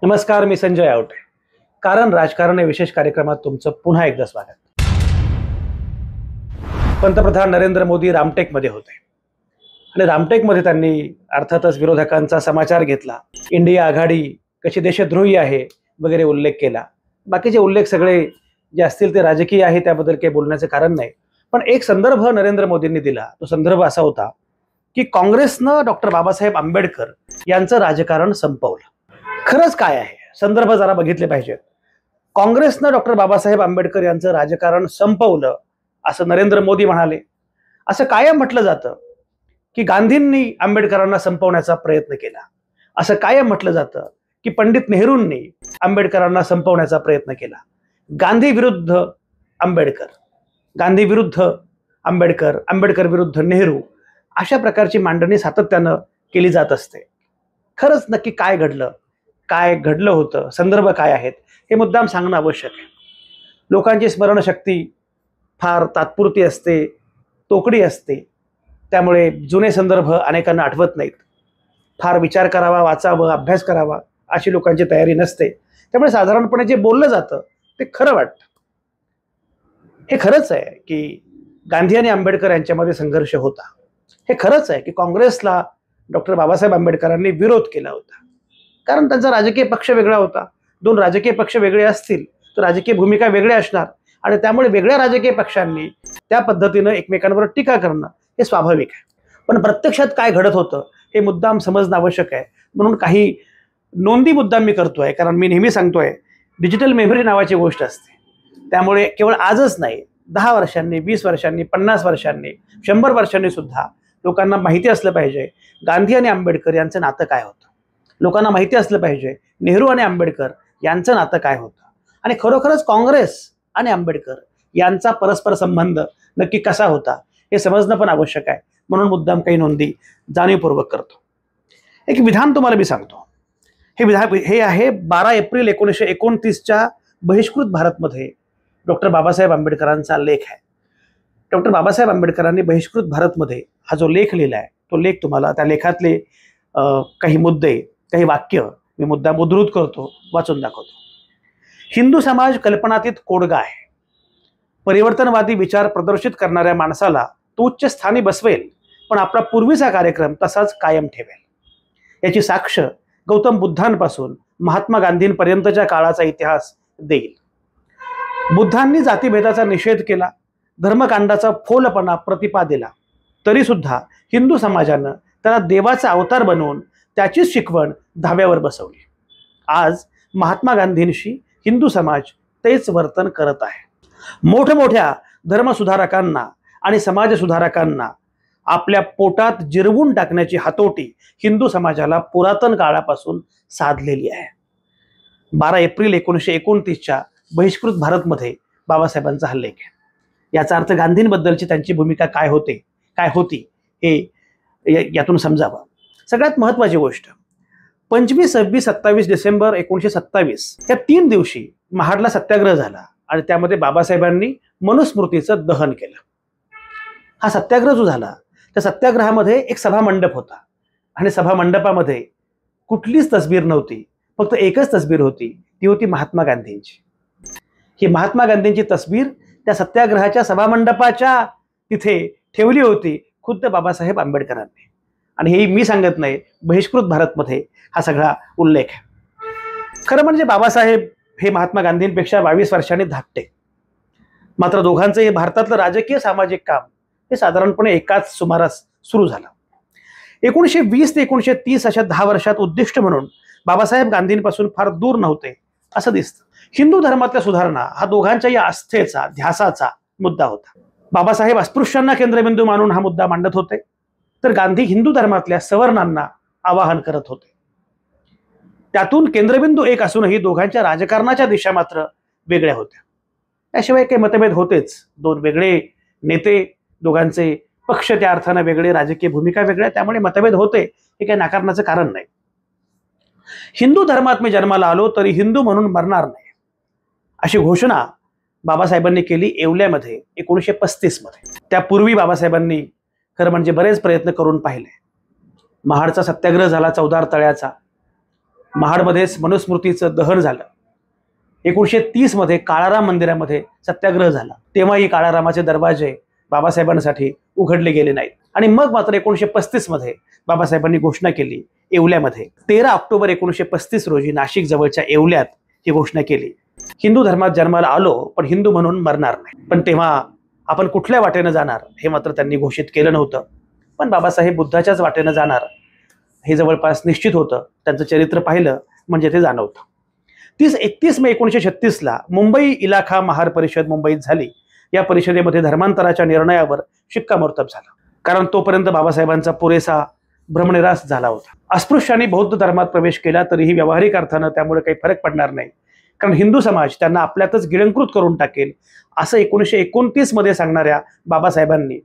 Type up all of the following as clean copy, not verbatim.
नमस्कार, मी संजय आवटे. कारण राजकारण या विशेष कार्यक्रमात तुमचं पुन्हा एकदा स्वागत. पंतप्रधान नरेंद्र मोदी रामटेकमध्ये होते आणि रामटेकमध्ये त्यांनी अर्थातच विरोधकांचा समाचार घेतला. इंडिया आघाडी कशी देशद्रोही आहे वगैरे उल्लेख केला. बाकीचे उल्लेख सगळे जे असतील ते राजकीय आहे, त्याबद्दल काही बोलण्याचं कारण नाही. पण एक संदर्भ नरेंद्र मोदींनी दिला. तो संदर्भ असा होता की काँग्रेसनं डॉक्टर बाबासाहेब आंबेडकर यांचं राजकारण संपवलं. खरंच काय आहे, संदर्भ जरा बघितले पाहिजेत. काँग्रेसनं डॉक्टर बाबासाहेब आंबेडकर यांचं राजकारण संपवलं असं नरेंद्र मोदी म्हणाले. असं कायम म्हटलं जातं की गांधींनी आंबेडकरांना संपवण्याचा प्रयत्न केला. असं कायम म्हटलं जातं की पंडित नेहरूंनी आंबेडकरांना संपवण्याचा प्रयत्न केला. गांधी विरुद्ध आंबेडकर, गांधी विरुद्ध आंबेडकर, आंबेडकर विरुद्ध नेहरू, अशा प्रकारची मांडणी सातत्यानं केली जात असते. खरंच नक्की काय घडलं, काय घडलं होतं, संदर्भ काय आहेत, हे मुद्दाम सांगणं आवश्यक आहे. लोकांची स्मरणशक्ती फार तात्पुरती असते, तोकडी असते. त्यामुळे जुने संदर्भ अनेकांना आठवत नाहीत. फार विचार करावा, वाचावं, अभ्यास करावा अशी लोकांची तयारी नसते. त्यामुळे साधारणपणे जे बोललं जातं ते खरं वाटतं. हे खरंच आहे की गांधी आणि आंबेडकर यांच्यामध्ये संघर्ष होता. हे खरंच आहे की काँग्रेसला डॉक्टर बाबासाहेब आंबेडकरांनी विरोध केला होता, कारण त्यांचा राजकीय पक्ष वेगळा होता. दोन राजकीय पक्ष वेगळे असतील तर राजकीय भूमिका वेगळ्या असणार आणि त्यामुळे वेगळ्या राजकीय पक्षांनी त्या पद्धतीनं एकमेकांवर टीका करणं हे स्वाभाविक आहे. पण प्रत्यक्षात काय घडत होतं हे मुद्दाम समजणं आवश्यक आहे. म्हणून काही नोंदी मुद्दाम मी करतोय, कारण मी नेहमी सांगतोय डिजिटल मेमरी नावाची गोष्ट असते. त्यामुळे केवळ आजच नाही, 10 वर्षांनी, 20 वर्षांनी, 50 वर्षांनी, 100 वर्षांनी सुद्धा लोकांना माहिती असलं पाहिजे गांधी आणि आंबेडकर यांचं नातं काय होतं. लोकांना माहिती असलं पाहिजे नेहरू आणि आंबेडकर यांचं नातं काय होतं आणि खरोखरच काँग्रेस आणि आंबेडकर यांचा परस्पर संबंध नक्की कसा होता हे समजणं पण आवश्यक आहे. म्हणून मुद्दाम काही नोंदी जाणीवपूर्वक करतो. एक विधान तुम्हाला मी सांगतो. हे विधान हे आहे 12 एप्रिल 1929च्या बहिष्कृत भारतमध्ये डॉक्टर बाबासाहेब आंबेडकरांचा लेख आहे. डॉक्टर बाबासाहेब आंबेडकरांनी बहिष्कृत भारतमध्ये हा जो लेख लिहिला आहे, तो लेख तुम्हाला, त्या लेखातले काही मुद्दे, काही वाक्य मी मुद्दाम उद्धृत करतो, वाचून दाखवतो. हिंदू समाज कल्पनातीत कोडगा आहे. परिवर्तनवादी विचार प्रदर्शित करणाऱ्या माणसाला तो उच्च स्थानी बसवेल, पण आपला पूर्वीचा कार्यक्रम तसाच कायम ठेवेल. याची साक्ष गौतम बुद्धांपासून महात्मा गांधींपर्यंतच्या काळाचा इतिहास देईल. बुद्धांनी जातीभेदाचा निषेध केला, धर्मकांडाचा फोलपणा प्रतिपादिला, तरी सुद्धा हिंदू समाजानं त्याला देवाचा अवतार बनवून त्याचीच शिकवण धाब्यावर बसवली. आज महात्मा गांधींशी हिंदू समाज तेच वर्तन करत आहे. मोठमोठ्या धर्मसुधारकांना आणि समाजसुधारकांना आपल्या पोटात जिरवून टाकण्याची हातोटी हिंदू समाजाला पुरातन काळापासून साधलेली आहे. 12 एप्रिल 1929च्या बहिष्कृत भारतमध्ये बाबासाहेबांचा हा लेख आहे. याचा अर्थ गांधींबद्दलची त्यांची भूमिका काय होती हे यातून समजावं. सगळ्यात महत्त्वाची गोष्ट, 25, 26, 27 डिसेंबर 1927 या 3 दिवशी महाडला सत्याग्रह झाला आणि त्यामध्ये बाबासाहेबांनी मनुस्मृतीचं दहन केलं. हा सत्याग्रह जो झाला, त्या सत्याग्रहामध्ये एक सभामंडप होता आणि सभामंडपामध्ये कुठलीच तसबीर नव्हती, फक्त एकच तसबीर होती. ती होती महात्मा गांधींची. ही महात्मा गांधींची तसबीर त्या सत्याग्रहाच्या सभामंडपाच्या तिथे ठेवली होती खुद्द बाबासाहेब आंबेडकरांनी. आणि हे मी सांगत नाही, बहिष्कृत भारतमध्ये हा सगळा उल्लेख आहे. खरं म्हणजे बाबासाहेब हे महात्मा गांधींपेक्षा 22 वर्षांनी धाकटे. मात्र दोघांचं हे भारतातलं राजकीय सामाजिक काम हे साधारणपणे एकाच सुमारास सुरू झालं. 1920 ते 1930 अशा 10 वर्षात उद्दिष्ट म्हणून बाबासाहेब गांधींपासून फार दूर नव्हते असं दिसतं. हिंदू धर्मातल्या सुधारणा हा दोघांच्या या आस्थेचा, ध्यासाचा मुद्दा होता. बाबासाहेब अस्पृश्यांना केंद्रबिंदू मानून हा मुद्दा मांडत होते, तर गांधी हिंदू धर्मातल्या सवर्णांना आवाहन करत होते. त्यातून केंद्रबिंदू एक असूनही दोघांच्या राजकारणाच्या दिशा मात्र वेगळ्या होत्या. त्याशिवाय काही मतभेद होतेच. दोन वेगळे नेते, दोघांचे पक्ष त्या अर्थानं वेगळे, राजकीय भूमिका वेगळ्या, त्यामुळे मतभेद होते, हे काही नाकारण्याचं कारण नाही. हिंदू धर्मात मी जन्माला आलो तरी हिंदू म्हणून मरणार नाही, अशी घोषणा बाबासाहेबांनी केली येवल्यामध्ये 1935 मध्ये. त्यापूर्वी बाबासाहेबांनी खरं म्हणजे बरेच प्रयत्न करून पाहिले. महाडचा सत्याग्रह झाला, चौदार तळ्याचा. महाडमध्येच मनुस्मृतीचं दहन झालं. 1930 मध्ये काळाराम मंदिरामध्ये सत्याग्रह झाला. तेव्हाही काळारामाचे दरवाजे बाबासाहेबांसाठी उघडले गेले नाहीत. आणि मग मात्र 1935 मध्ये बाबासाहेबांनी घोषणा केली येवल्यामध्ये. 13 ऑक्टोबर 1935 रोजी नाशिक जवळच्या येवल्यात ही घोषणा केली, हिंदू धर्मात जन्माला आलो पण हिंदू म्हणून मरणार नाही. पण तेव्हा आपण कुठल्या वाटेनं जाणार हे मात्र त्यांनी घोषित केलं नव्हतं. पण बाबासाहेब बुद्धाच्याच वाटेनं जाणार हे जवळपास निश्चित होतं. त्यांचं चरित्र पाहिलं म्हणजे ते जाणवतं. 31 मे 1936ला मुंबई इलाखा महार परिषद मुंबईत झाली. या परिषदेमध्ये धर्मांतराच्या निर्णयावर शिक्कामोर्तब झालं, कारण तोपर्यंत बाबासाहेबांचा पुरेसा भ्रमनिरास झाला होता. अस्पृश्यांनी बौद्ध धर्मात प्रवेश केला तरीही व्यावहारिक अर्थानं त्यामुळे काही फरक पडणार नाही, कारण हिंदू समाज त्यांना आपल्यातच गिळंकृत करून टाकेल असं 1929 मध्ये सांगणाऱ्या बाबासाहेबांनी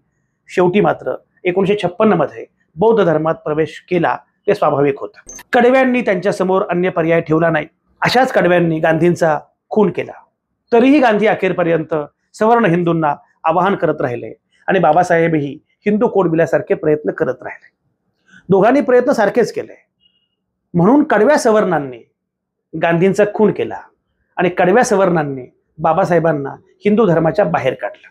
शेवटी मात्र 1956 मध्ये बौद्ध धर्मात प्रवेश केला. ते स्वाभाविक होतं. कडव्यांनी त्यांच्यासमोर अन्य पर्याय ठेवला नाही. अशाच कडव्यांनी गांधींचा खून केला. तरीही गांधी अखेरपर्यंत सवर्ण हिंदूंना आवाहन करत राहिले आणि बाबासाहेबही हिंदू कोड बिलासारखे प्रयत्न करत राहिले. दोघांनी प्रयत्न सारखेच केले. म्हणून कडव्या सवर्णांनी गांधींचा खून केला आणि कडव्या सवर्णांनी बाबासाहेबांना हिंदू धर्माच्या बाहेर काढलं.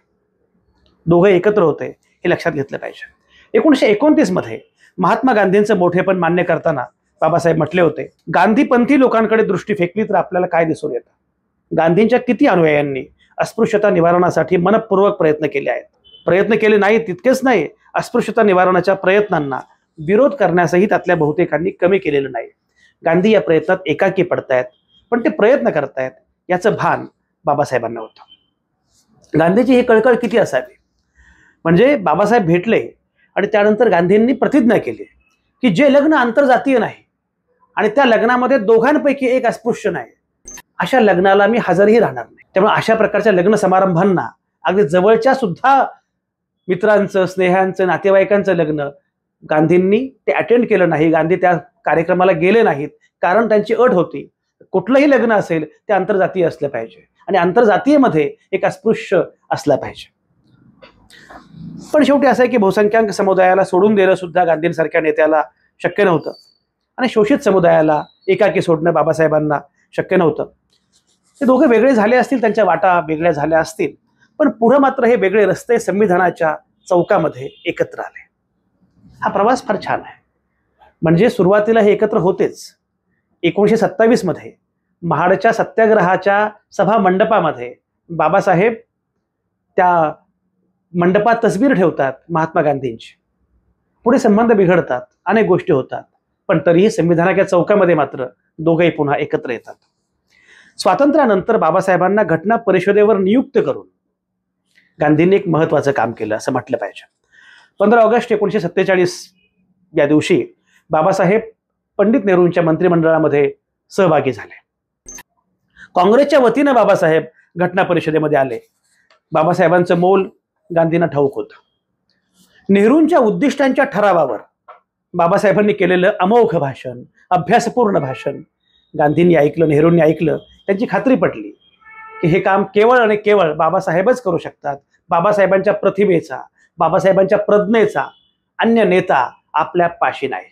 दोघे एकत्र होते हे लक्षात घेतलं पाहिजे. 1929 मध्ये महात्मा गांधींचं मोठेपण मान्य करताना बाबासाहेब म्हटले होते, गांधीपंथी लोकांकडे दृष्टी फेकली तर आपल्याला काय दिसून येतं? गांधींच्या किती अनुयायांनी अस्पृश्यता निवारणासाठी मनपूर्वक प्रयत्न केले आहेत. प्रयत्न केले नाही तितकेच नाही, अस्पृश्यता निवारणाच्या प्रयत्नांना विरोध करण्यासही त्यातल्या बहुतेकांनी कमी केलेलं नाही. गांधी या प्रयत्नात एकाकी पडतायत, पण ते प्रयत्न करतायत याचं भान बाबासाहेबांना होतं. गांधीची ही कळकळ किती असावी. म्हणजे बाबासाहेब भेटले आणि त्यानंतर गांधींनी प्रतिज्ञा केली की जे लग्न आंतरजातीय नाही आणि त्या लग्नामध्ये दोघांपैकी एक अस्पृश्य नाही, अशा लग्नाला मी हजरही राहणार नाही. त्यामुळे अशा प्रकारच्या लग्न समारंभांना, अगदी जवळच्या सुद्धा मित्रांचं, स्नेहांचं, नातेवाईकांचं लग्न गांधींनी ते अटेंड केलं नाही. गांधी त्या कार्यक्रमाला गेले नाहीत, कारण त्यांची अट होती कुठलंही लग्न असेल ते आंतरजातीय असलं पाहिजे आणि आंतरजातीयमध्ये एक अस्पृश्य असला पाहिजे. पण शेवटी असं आहे की बहुसंख्याक समुदायाला सोडून देणं सुद्धा गांधींसारख्या नेत्याला शक्य नव्हतं आणि शोषित समुदायाला एकाकी सोडणं बाबासाहेबांना शक्य नव्हतं. ते दोघे वेगळे झाले असतील, त्यांच्या वाटा वेगळ्या झाल्या असतील, पण पुढं मात्र हे वेगळे रस्ते संविधानाच्या चौकामध्ये एकत्र आले. हा प्रवास फार छान आहे. म्हणजे सुरुवातीला हे एकत्र होतेच. 1927 मध्ये महाडच्या सत्याग्रहाच्या सभा मंडपामध्ये बाबासाहेब त्या मंडपात तस्वीर ठेवतात महात्मा गांधींची. पुढे संबंध बिघडतात, अनेक गोष्टी होतात, पण तरीही संविधानाच्या चौकामध्ये मात्र दोघेही पुन्हा एकत्र येतात. स्वातंत्र्यानंतर बाबासाहेबांना घटना परिषदेवर नियुक्त करून गांधींनी एक महत्वाचं काम केलं असं म्हटलं पाहिजे. 15 ऑगस्ट 1947 या दिवशी बाबासाहेब पंडित नेहरूंच्या मंत्रिमंडळामध्ये सहभागी झाले. काँग्रेसच्या वतीनं बाबासाहेब घटना परिषदेमध्ये आले. बाबासाहेबांचं मोल गांधींना ठाऊक होतं. नेहरूंच्या उद्दिष्टांच्या ठरावावर बाबासाहेबांनी केलेलं अमोघ भाषण, अभ्यासपूर्ण भाषण गांधींनी ऐकलं, नेहरूंनी ऐकलं. त्यांची खात्री पटली की हे काम केवळ आणि केवळ बाबासाहेबच करू शकतात. बाबासाहेबांच्या प्रतिभेचा, बाबासाहेबांच्या प्रज्ञेचा अन्य नेता आपल्या पाशी नाही.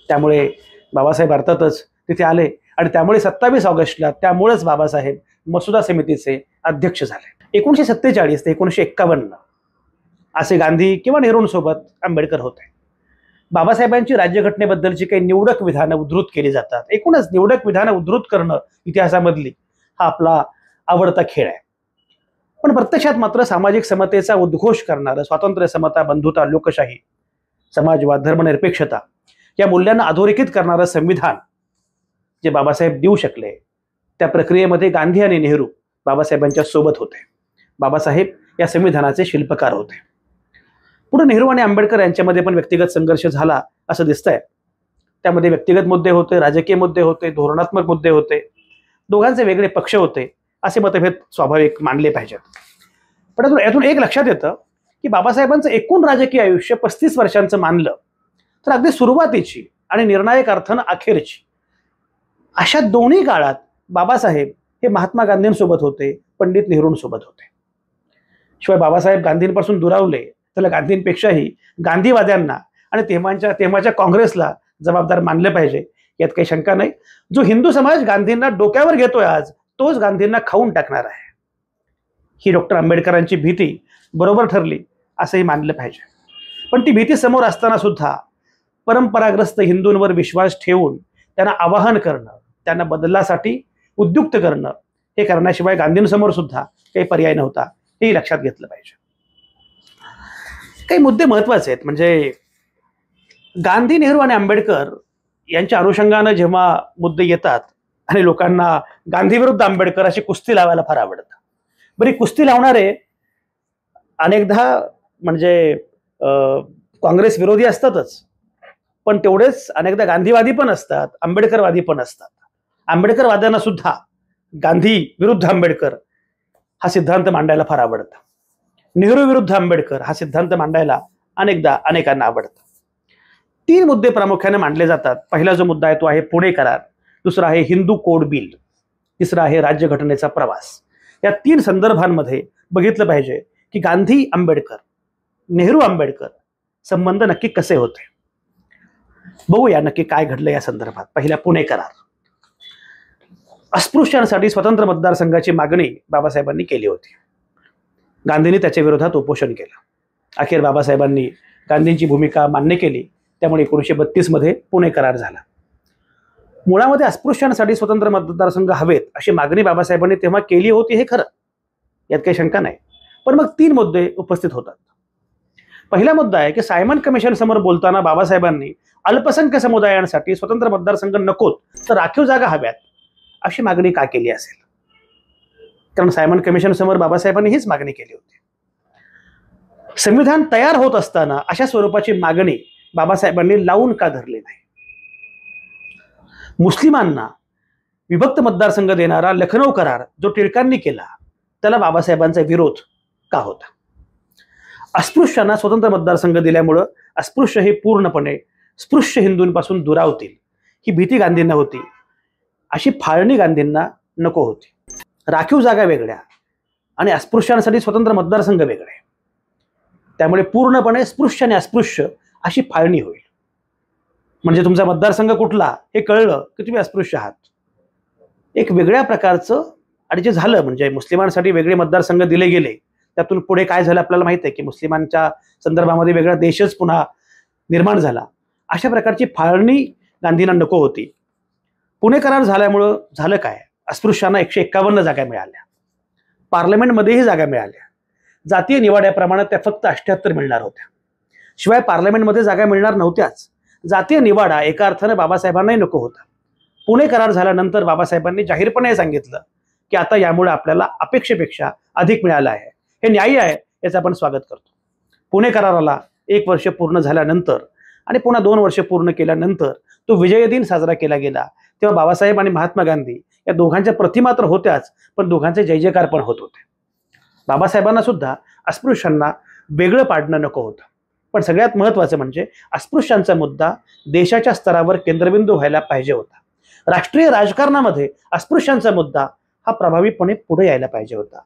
त्यामुळे बाबासाहेब अर्थातच तिथे आले आणि त्यामुळे 27 ऑगस्टला त्यामुळेच बाबासाहेब मसुदा समितीचे अध्यक्ष झाले. 1947 ते 1951 असे गांधी किंवा नेहरूंसोबत आंबेडकर होते. बाबासाहेबांची राज्यघटनेबद्दलची काही निवडक विधानं उद्धृत केली जातात. एकूणच निवडक विधानं उद्धृत करणं इतिहासामधली हा आपला आवडता खेळ आहे. पण प्रत्यक्षात मात्र सामाजिक समतेचा उद्घोष करणारं, स्वातंत्र्य, समता, बंधुता, लोकशाही, समाजवाद, धर्मनिरपेक्षता या मूल्यांना अधोरेखित करणारं संविधान जे बाबासाहेब देऊ शकले, त्या प्रक्रियेमध्ये गांधी आणि नेहरू बाबासाहेबांच्या सोबत होते. बाबासाहेब या संविधानाचे शिल्पकार होते. पुढे नेहरू आणि आंबेडकर यांच्यामध्ये पण व्यक्तिगत संघर्ष झाला असं दिसतंय. त्यामध्ये व्यक्तिगत मुद्दे होते, राजकीय मुद्दे होते, धोरणात्मक मुद्दे होते, दोघांचे वेगळे पक्ष होते. असे मतभेद स्वाभाविक मानले पाहिजेत. पण यातून एक लक्षात येतं की बाबासाहेबांचं एकूण राजकीय आयुष्य 35 वर्षांचं मानलं तर अगदी सुरुवातीची आणि निर्णायक अर्थानं अखेरची अशा दोन्ही काळात बाबासाहेब हे महात्मा गांधींसोबत होते, पंडित नेहरूंसोबत होते. शिवाय बाबासाहेब गांधींपासून दुरावले त्याला गांधींपेक्षाही गांधीवाद्यांना आणि तेव्हाच्या काँग्रेसला जबाबदार मानलं पाहिजे. यात काही शंका नाही. जो हिंदू समाज गांधींना डोक्यावर घेतोय आज, तोच गांधींना खाऊन टाकणार आहे. ही डॉक्टर आंबेडकरांची भीती बरोबर ठरली असंही मानलं पाहिजे. पण ती भीती समोर असताना सुद्धा परंपराग्रस्त हिंदूंवर विश्वास ठेवून त्यांना आवाहन करणं, त्यांना बदलासाठी उद्युक्त करणं, हे करण्याशिवाय गांधींसमोर सुद्धा काही पर्याय नव्हता, हेही लक्षात घेतलं पाहिजे. काही मुद्दे महत्वाचे आहेत. म्हणजे गांधी, नेहरू आणि आंबेडकर यांच्या अनुषंगानं जेव्हा मुद्दे येतात आणि लोकांना गांधी विरुद्ध आंबेडकर अशी कुस्ती लावायला फार आवडतं. बरी कुस्ती लावणारे अनेकदा म्हणजे काँग्रेस विरोधी असतातच, पण तेवढेच अनेकदा गांधीवादी पण असतात, आंबेडकरवादी पण असतात. आंबेडकरवाद्यांना सुद्धा गांधी विरुद्ध आंबेडकर हा सिद्धांत मांडायला फार आवडतं. नेहरू विरुद्ध आंबेडकर हा सिद्धांत मांडायला अनेकदा अनेकांना आवडतं. 3 मुद्दे प्रामुख्याने मांडले जातात. पहिला जो मुद्दा आहे तो आहे पुणे करार, दुसरा आहे हिंदू कोड बिल, तिसरा आहे राज्यघटनेचा प्रवास. या 3 संदर्भांमध्ये बघितलं पाहिजे की गांधी आंबेडकर, नेहरू आंबेडकर संबंध नक्की कसे होते. बघूया नक्की काय घडलं या संदर्भात. पहिला पुणे करार. अस्पृश्यांसाठी स्वतंत्र मतदारसंघाची मागणी बाबासाहेबांनी केली होती. गांधींनी त्याच्या विरोधात उपोषण केलं. अखेर बाबासाहेबांनी गांधींची भूमिका मान्य केली. त्यामुळे 1932 मध्ये पुणे करार झाला. मुळामध्ये अस्पृश्यांसाठी स्वतंत्र मतदारसंघ हवेत अशी मागणी बाबासाहेबांनी तेव्हा केली होती, हे खरं, यात काही शंका नाही. पण मग 3 मुद्दे उपस्थित होतात. पहिला मुद्दा आहे की सायमन कमिशन समोर बोलताना बाबासाहेबांनी अल्पसंख्य समुदायांसाठी स्वतंत्र मतदारसंघ नकोत तर राखीव जागा हव्यात अशी मागणी का केली असेल. कारण सायमन कमिशन समोर बाबासाहेबांनी हीच मागणी केली होती. संविधान तयार होत असताना अशा स्वरूपाची मागणी बाबासाहेबांनी लावून का धरली नाही. मुस्लिमांना विभक्त मतदारसंघ देणारा लखनौ करार जो टिळकांनी केला त्याला बाबासाहेबांचा विरोध का होता. अस्पृश्यांना स्वतंत्र मतदारसंघ दिल्यामुळं अस्पृश्य हे पूर्णपणे स्पृश्य हिंदूंपासून दुरावतील ही भीती गांधींना होती. अशी फाळणी गांधींना नको होती. राखीव जागा वेगळ्या आणि अस्पृश्यांसाठी स्वतंत्र मतदारसंघ वेगळे, त्यामुळे पूर्णपणे स्पृश्य आणि अस्पृश्य अशी फाळणी होईल. म्हणजे तुमचा मतदारसंघ कुठला हे कळलं की तुम्ही अस्पृश्य आहात. एक वेगळ्या प्रकारचं. आणि जे झालं म्हणजे मुस्लिमांसाठी वेगळे मतदारसंघ दिले गेले, त्यातून पुढे काय झालं आपल्याला माहिती आहे की मुस्लिमांच्या संदर्भामध्ये वेगळा देशच पुन्हा निर्माण झाला. अशा प्रकारची फाळणी गांधींना नको होती. पुणे करार झाल्यामुळं झालं काय, अस्पृश्यांना 151 जागा मिळाल्या, पार्लमेंटमध्येही जागा मिळाल्या. जातीय निवाड्याप्रमाणे त्या फक्त 78 मिळणार होत्या. शिवाय पार्लमेंटमध्ये जागा मिळणार नव्हत्याच. जातीय निवाडा एका अर्थाने बाबासाहेबांनाही नको होता. पुणे करार झाल्यानंतर बाबासाहेबांनी जाहीरपणे सांगितलं की आता यामुळे आपल्याला अपेक्षेपेक्षा अधिक मिळालं आहे, हे न्याय्य आहे, याचं आपण स्वागत करतो. पुणे कराराला 1 वर्ष पूर्ण झाल्यानंतर आणि पुन्हा 2 वर्ष पूर्ण केल्यानंतर तो विजय दिन साजरा केला गेला. तेव्हा बाबासाहेब आणि महात्मा गांधी या दोघांच्या प्रतिमा तर होत्याच, पण दोघांचे जय जयकार पण होत होते. बाबासाहेबांना सुद्धा अस्पृश्यांना वेगळं पाडणं नको होतं. पण सगळ्यात महत्त्वाचं म्हणजे अस्पृश्यांचा मुद्दा देशाच्या स्तरावर केंद्रबिंदू व्हायला पाहिजे होता. राष्ट्रीय राजकारणामध्ये अस्पृश्यांचा मुद्दा हा प्रभावीपणे पुढे यायला पाहिजे होता.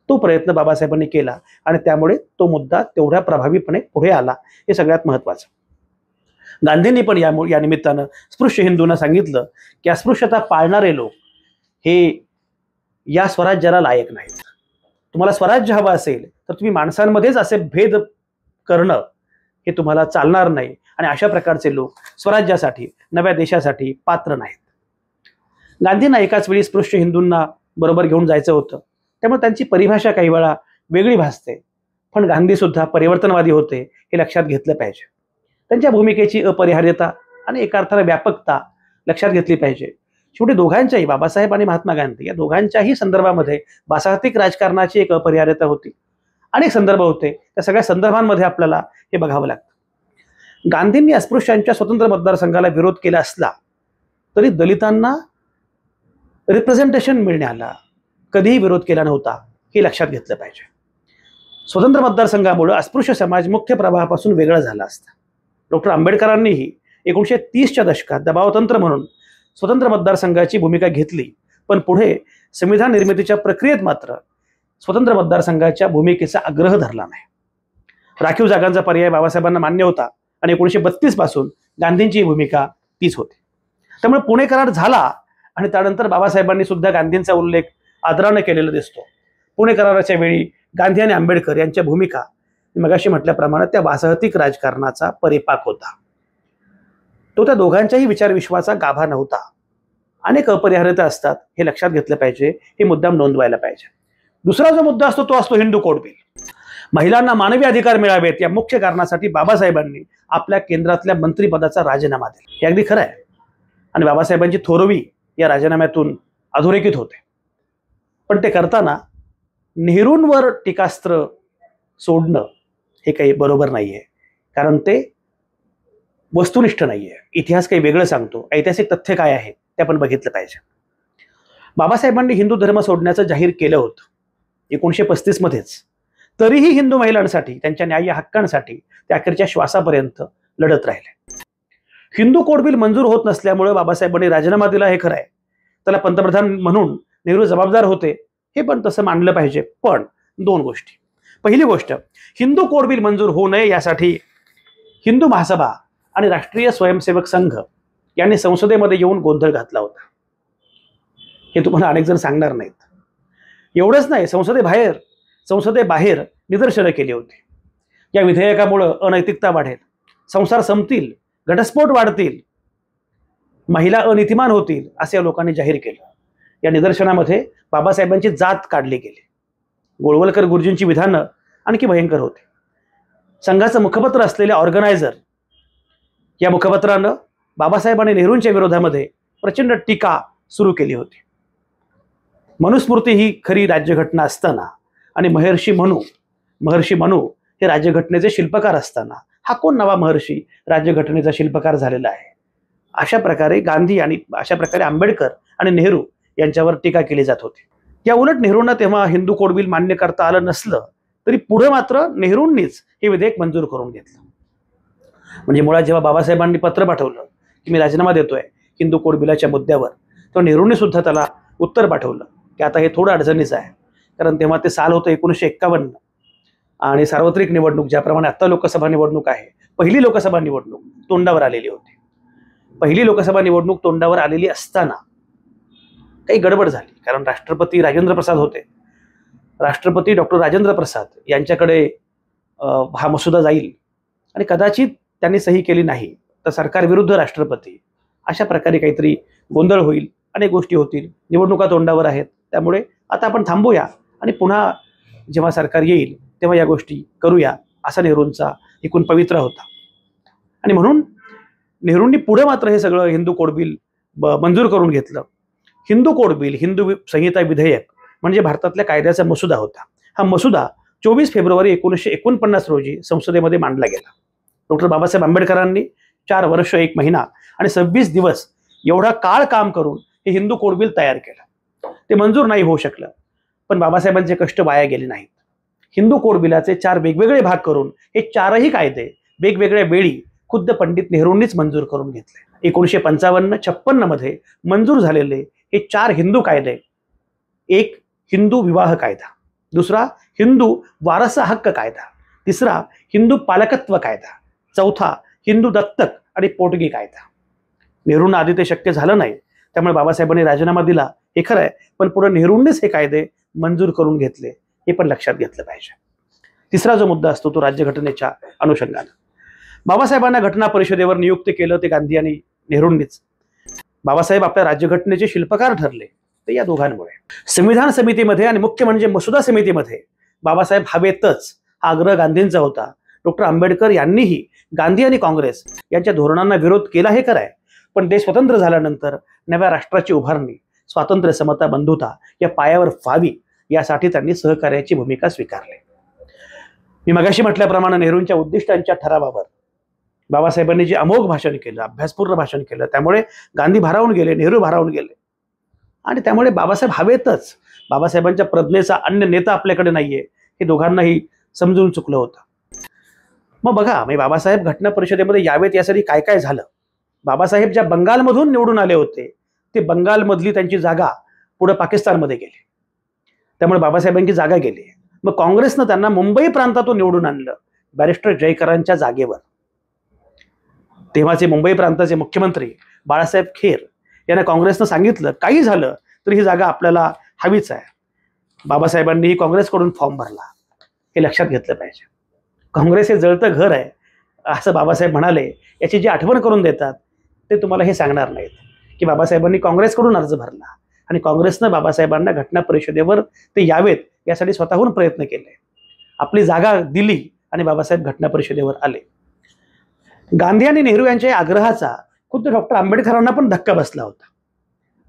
तो प्रयत्न बाबासाहेबांनी केला आणि त्यामुळे तो मुद्दा तेवढ्या प्रभावीपणे पुढे आला, हे सगळ्यात महत्त्वाचं. गांधींनी पण या निमित्तानं स्पृश्य हिंदूंना सांगितलं की अस्पृश्यता पाळणारे लोक हे या स्वराज्याला लायक नाहीत. तुम्हाला स्वराज्य हवं असेल तर तुम्ही माणसांमध्येच असे भेद करणं हे तुम्हाला चालणार नाही आणि अशा प्रकारचे लोक स्वराज्यासाठी, नव्या देशासाठी पात्र नाहीत. गांधींना एकाच वेळी स्पृश्य हिंदूंना बरोबर घेऊन जायचं होतं, त्यामुळे त्यांची परिभाषा काही वेळा वेगळी भासते. पण गांधी सुद्धा परिवर्तनवादी होते, हे लक्षात घेतलं पाहिजे. त्यांच्या भूमिकेची अपरिहार्यता आणि एका अर्थाने व्यापकता लक्षात घेतली पाहिजे. शेवटी दोघांच्याही, बाबासाहेब आणि महात्मा गांधी या दोघांच्याही संदर्भामध्ये वासाहतिक राजकारणाची एक अपरिहार्यता होती. अनेक संदर्भ होते, त्या सगळ्या संदर्भांमध्ये आपल्याला हे बघावं लागतं. गांधींनी अस्पृश्यांच्या स्वतंत्र मतदारसंघाला विरोध केला असला तरी दलितांना रिप्रेझेंटेशन मिळण्याला कधीही विरोध केला नव्हता, हे लक्षात घेतलं पाहिजे. स्वतंत्र मतदारसंघामुळे अस्पृश्य समाज मुख्य प्रवाहापासून वेगळा झाला असता. डॉक्टर आंबेडकरांनीही 1930च्या दशकात दबावतंत्र म्हणून स्वतंत्र मतदारसंघाची भूमिका घेतली, पण पुढे संविधान निर्मितीच्या प्रक्रियेत मात्र स्वतंत्र मतदारसंघाच्या भूमिकेचा आग्रह धरला नाही. राखीव जागांचा पर्याय बाबासाहेबांना मान्य होता आणि 1932 पासून गांधींची भूमिका तीच होती. त्यामुळे पुणे करार झाला आणि त्यानंतर बाबासाहेबांनी सुद्धा गांधींचा उल्लेख आदराने केलेला दिसतो. पुणे कराराच्या वेळी गांधी आणि आंबेडकर यांच्या भूमिका मगाशी म्हटल्याप्रमाणे त्या वासाहतिक राजकारणाचा परिपाक होता. तो त्या दोघांच्याही विचारविश्वाचा गाभा नव्हता. अनेक अपरिहार्यता असतात, हे लक्षात घेतलं पाहिजे, हे मुद्दाम नोंदवायला पाहिजे. दुसरा जो मुद्दा असतो तो असतो हिंदू कोड बिल. महिलांना मानवी अधिकार मिळावेत या मुख्य कारणासाठी बाबासाहेबांनी आपल्या केंद्रातल्या मंत्रिपदाचा राजीनामा दिला. हे अगदी खरं आहे आणि बाबासाहेबांची थोरवी या राजीनाम्यातून अधोरेखित होते. पण ते करताना नेहरूंवर टीकास्त्र सोडणं हे काही बरोबर नाहीये, कारण ते वस्तुनिष्ठ नाहीये. इतिहास काही वेगळं सांगतो, ऐतिहासिक तथ्य काय आहे ते आपण बघितलं पाहिजे. बाबासाहेबांनी हिंदू धर्म सोडण्याचं जाहीर केलं होतं 1935 मध्येच. तरीही हिंदू महिलांसाठी, त्यांच्या न्याय्य हक्कांसाठी ते अखेरच्या श्वासापर्यंत लढत राहिले. हिंदू कोड बिल मंजूर होत नसल्यामुळे बाबासाहेबांनी राजीनामा दिला, हे खरं आहे. त्याला पंतप्रधान म्हणून नेहरू जबाबदार होते, हे पण तसं मानलं पाहिजे. पण दोन गोष्टी. पहिली गोष्ट, हिंदू कोड बिल मंजूर होऊ नये यासाठी हिंदू महासभा आणि राष्ट्रीय स्वयंसेवक संघ यांनी संसदेमध्ये येऊन गोंधळ घातला होता. हे तुम्हाला अनेक जण सांगणार नाहीत. एवढंच नाही, संसदेबाहेर निदर्शनं केली होती. या विधेयकामुळं अनैतिकता वाढेल, संसार संपतील, घटस्फोट वाढतील, महिला अनितिमान होतील, असे या लोकांनी जाहीर केलं. या निदर्शनामध्ये बाबासाहेबांची जात काढली गेली. गोळवलकर गुरुजींची विधानं आणखी भयंकर होती. संघाचं मुखपत्र असलेल्या ऑर्गनायझर या मुखपत्रानं बाबासाहेब आणि नेहरूंच्या विरोधामध्ये प्रचंड टीका सुरू केली होती. मनुस्मृती ही खरी राज्यघटना असताना आणि महर्षी मनू हे राज्यघटनेचे शिल्पकार असताना हा कोण नवा महर्षी राज्यघटनेचा शिल्पकार झालेला आहे? अशा प्रकारे गांधी आणि अशा प्रकारे आंबेडकर आणि नेहरू यांच्यावर टीका केली जात होती. या उलट नेहरूंना तेव्हा हिंदू कोड बिल मान्य करता आलं नसलं तरी पुढे मात्र नेहरूंनीच हे विधेयक मंजूर करून घेतलं. म्हणजे मुळात जेव्हा बाबासाहेबांनी पत्र पाठवलं की मी राजीनामा देतोय हिंदू कोड बिलाच्या मुद्द्यावर, तर नेहरूंनी सुद्धा त्याला उत्तर पाठवलं की आता हे थोडं अडचणीचं आहे. कारण तेव्हा ते साल होतं 1951 आणि सार्वत्रिक निवडणूक, ज्याप्रमाणे आता लोकसभा निवडणूक आहे, पहिली लोकसभा निवडणूक तोंडावर आलेली होती. पहिली लोकसभा निवडणूक तोंडावर आलेली असताना काही गडबड झाली. कारण राष्ट्रपती राजेंद्र प्रसाद होते. राष्ट्रपती डॉक्टर राजेंद्र प्रसाद यांच्याकडे हा मसुदा जाईल आणि कदाचित त्यांनी सही केली नाही तर सरकार विरुद्ध राष्ट्रपती, अशा प्रकारे काहीतरी गोंधळ होईल, अनेक गोष्टी होतील. निवडणुका तोंडावर आहेत, त्यामुळे आता आपण थांबूया आणि पुन्हा जेव्हा सरकार येईल तेव्हा या गोष्टी करूया, असा नेहरूंचा एकूण पवित्रा होता. आणि म्हणून नेहरूंनी पुढे मात्र हे सगळं हिंदू कोड बिल मंजूर करून घेतलं. हिंदू कोड बिल, हिंदू संहिता विधेयक म्हणजे भारतातल्या कायद्याचा मसुदा होता. हा मसुदा 24 फेब्रुवारी 1949 रोजी संसदेमध्ये मांडला गेला. डॉक्टर बाबासाहेब आंबेडकरांनी 4 वर्ष 1 महिना आणि 26 दिवस एवढा काळ काम करून हे हिंदू कोड बिल तयार केलं. ते मंजूर नाही होऊ शकलं, पण बाबासाहेबांचे कष्ट वाया गेले नाहीत. हिंदू कोड बिलाचे 4 वेगवेगळे भाग करून हे 4ही कायदे वेगवेगळ्या वेळी खुद्द पंडित नेहरूंनीच मंजूर करून घेतले. 1955-56 मध्ये मंजूर झालेले हे 4 हिंदू कायदे, एक हिंदू विवाह कायदा, दुसरा हिंदू वारसा हक्क कायदा, तिसरा हिंदू पालकत्व कायदा, चौथा हिंदू दत्तक आणि पोटगी कायदा. नेहरूंना आधी ते शक्य झालं नाही, त्यामुळे बाबासाहेबांनी राजीनामा दिला, हे खरं आहे. पण पुढे नेहरूंनीच हे कायदे मंजूर करून घेतले, हे पण लक्षात घेतलं पाहिजे. तिसरा जो मुद्दा असतो तो राज्यघटनेच्या अनुषंगाने. बाबासाहेबांना घटना परिषदेवर नियुक्त केलं ते गांधी आणि नेहरूंनीच. बाबासाहेब आपल्या राज्यघटनेचे शिल्पकार ठरले ते या दोघांमुळे. संविधान समितीमध्ये आणि मुख्य म्हणजे मसुदा समितीमध्ये बाबासाहेब हवेतच हा आग्रह गांधींचा होता. डॉक्टर आंबेडकर यांनीही गांधी आणि काँग्रेस यांच्या धोरणांना विरोध केला, हे खरं आहे. पण देश स्वतंत्र झाल्यानंतर नव्या राष्ट्राची उभारणी, स्वातंत्र्य, समता, बंधुता या पायावर व्हावी यासाठी त्यांनी सहकार्याची भूमिका स्वीकारली. मी मगाशी म्हटल्याप्रमाणे नेहरूंच्या उद्दिष्टांच्या ठरावावर बाबासाहेबांनी जे अमोघ भाषण केलं, अभ्यासपूर्ण भाषण केलं, त्यामुळे गांधी भारावून गेले, नेहरू भारावून गेले. आणि त्यामुळे बाबासाहेब हवेतच, बाबासाहेबांच्या प्रज्ञेचा अन्य नेता आपल्याकडे नाहीये हे दोघांनाही समजून चुकलं होतं. मग बघा, मी बाबासाहेब घटना परिषदेमध्ये यावेत यासाठी काय काय झालं. बाबासाहेब ज्या बंगालमधून निवडून आले होते ते बंगालमधली त्यांची जागा पुढे पाकिस्तानमध्ये गेली, त्यामुळे बाबासाहेबांची जागा गेली. मग काँग्रेसनं त्यांना मुंबई प्रांतातून निवडून आणलं बॅरिस्टर जयकरांच्या जागेवर. तेव्हाचे मुंबई प्रांताचे मुख्यमंत्री बाळासाहेब खेर यांना काँग्रेसनं सांगितलं काही झालं तरी ही जागा आपल्याला हवीच आहे. बाबासाहेबांनीही काँग्रेसकडून फॉर्म भरला, हे लक्षात घेतलं पाहिजे. काँग्रेस हे जळतं घर आहे असं बाबासाहेब म्हणाले, याची जी आठवण करून देतात ते तुम्हाला हे सांगणार नाहीत की बाबासाहेबांनी काँग्रेसकडून अर्ज भरला आणि काँग्रेसनं बाबासाहेबांना घटना परिषदेवर ते यावेत यासाठी स्वतःहून प्रयत्न केले. आपली जागा दिली आणि बाबासाहेब घटना परिषदेवर आले. गांधी आणि नेहरू यांच्या आग्रहाचा खुद्द डॉक्टर आंबेडकरांना पण धक्का बसला होता.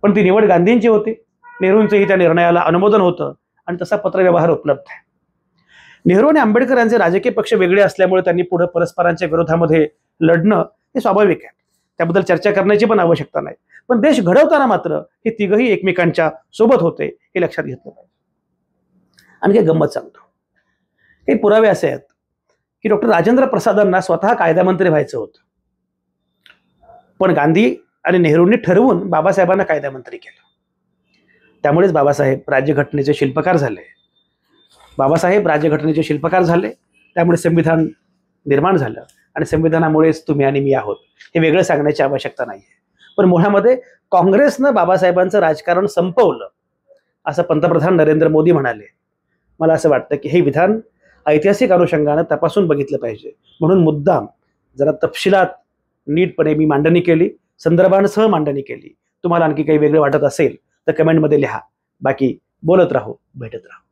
पण ती निवड गांधींची होती. नेहरूंचंही त्या निर्णयाला अनुमोदन होतं आणि तसा पत्रव्यवहार उपलब्ध आहे. नेहरू आणि आंबेडकर यांचे राजकीय पक्ष वेगळे असल्यामुळे त्यांनी पुढे परस्परांच्या विरोधामध्ये लढणं हे स्वाभाविक आहे. त्याबद्दल चर्चा करण्याची पण आवश्यकता नाही. पण देश घडवताना मात्र हे तिघही एकमेकांच्या सोबत होते हे लक्षात घेतलं पाहिजे. आणि काही गंमत सांगतो. काही पुरावे असे आहेत की डॉक्टर राजेंद्र प्रसादांना स्वतः कायदामंत्री व्हायचं होतं, पण गांधी आणि नेहरूंनी ठरवून बाबासाहेबांना कायदामंत्री केलं. त्यामुळेच बाबासाहेब राज्यघटनेचे शिल्पकार झाले. बाबासाहेब राज्यघटनेचे शिल्पकार झाले, त्यामुळे संविधान निर्माण झालं आणि संविधानामुळेच तुम्ही आणि मी आहोत हे वेगळं सांगण्याची आवश्यकता नाही आहे. पण मुळामध्ये काँग्रेसनं बाबासाहेबांचं राजकारण संपवलं असं पंतप्रधान नरेंद्र मोदी म्हणाले. मला असं वाटतं की हे विधान ऐतिहासिक अनुषंगानं तपासून बघितलं पाहिजे. म्हणून मुद्दाम जरा तपशिलात नीटपणे मी मांडणी केली, संदर्भांसह मांडणी केली. तुम्हाला आणखी काही वेगळं वाटत असेल तर कमेंटमध्ये लिहा. बाकी बोलत राहू, भेटत राहू.